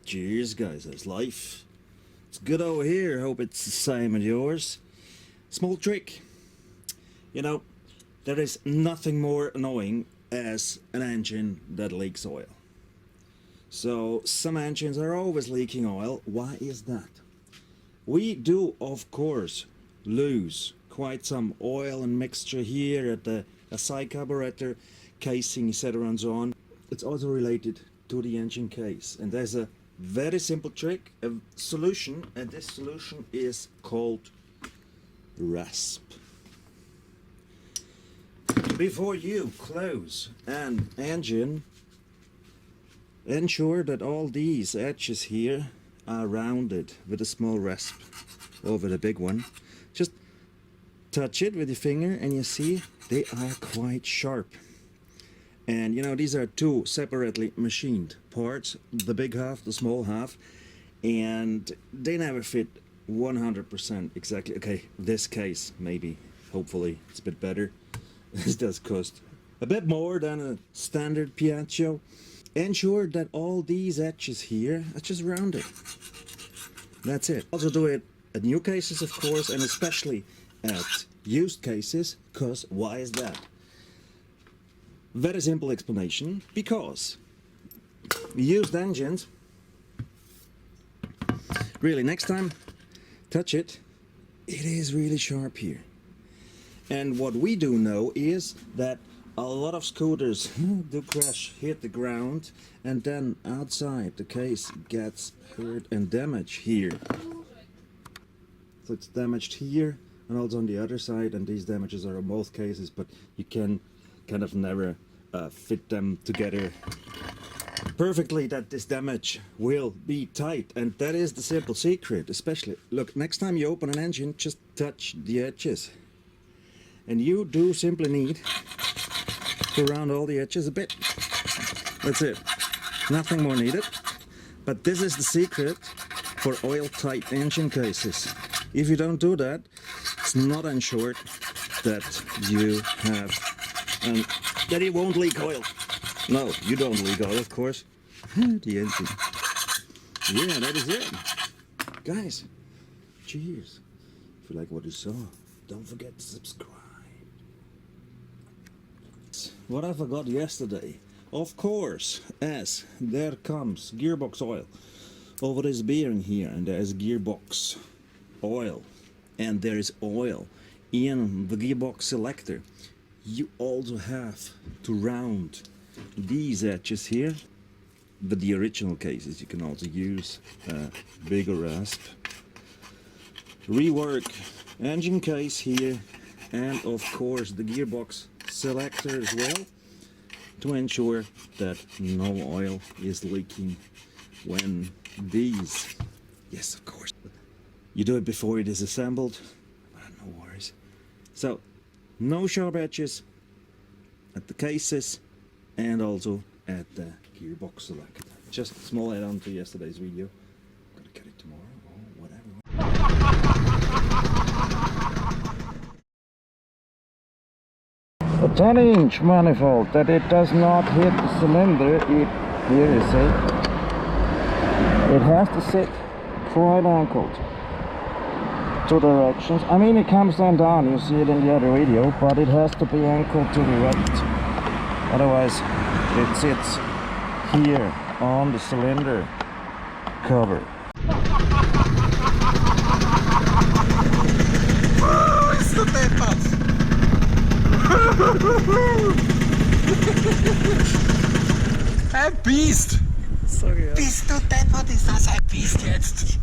Cheers guys, how's life? It's good over here, hope it's the same as yours. Small trick. You know, there is nothing more annoying as an engine that leaks oil. So some engines are always leaking oil. Why is that? We do of course lose quite some oil and mixture here at the side carburetor, casing, etc. and so on. It's also related to the engine case, and there's a very simple trick, a solution, and this solution is called rasp. Before you close an engine, ensure that all these edges here are rounded with a small rasp over the big one. Just touch it with your finger and you see they are quite sharp. And you know, these are two separately machined parts, the big half, the small half, and they never fit 100% exactly. Okay, this case maybe, hopefully it's a bit better. This does cost a bit more than a standard Piaggio. Ensure that all these edges here are just rounded. That's it. Also do it at new cases of course, and especially at used cases, because why is that? Very simple explanation, because used engines, really next time touch it, it is really sharp here. And what we do know is that a lot of scooters do crash, hit the ground, and then outside the case gets hurt and damaged here. So it's damaged here and also on the other side, and these damages are in both cases, but you can kind of never fit them together perfectly, that this damage will be tight. And that is the simple secret. Especially, look, next time you open an engine, just touch the edges, and you do simply need to round all the edges a bit. That's it, nothing more needed. But this is the secret for oil tight engine cases. If you don't do that, it's not ensured that you have that it won't leak oil. No, you don't leak oil, of course. The engine. Yeah, that is it. Guys, cheers. If you like what you saw, don't forget to subscribe. What I forgot yesterday, of course, as there comes gearbox oil over this bearing here, and there is gearbox oil, and there is oil in the gearbox selector. You also have to round these edges here. But the original cases you can also use a bigger rasp. Rework engine case here, and of course the gearbox selector as well, to ensure that no oil is leaking when these, yes of course, you do it before it is assembled, no worries. So no sharp edges at the cases and also at the gearbox selector. Just a small add-on to yesterday's video. I'm gonna cut it tomorrow or whatever. A 10-inch manifold that it does not hit the cylinder. Here you see, it has to sit quite angled. Two directions. I mean, it comes down, you see it in the other video, but it has to be anchored to the right. Otherwise, it sits here on the cylinder cover. Bist du deppert? Ein Biest! Sorry, ja. Bist du deppert? Ist das ein Biest jetzt?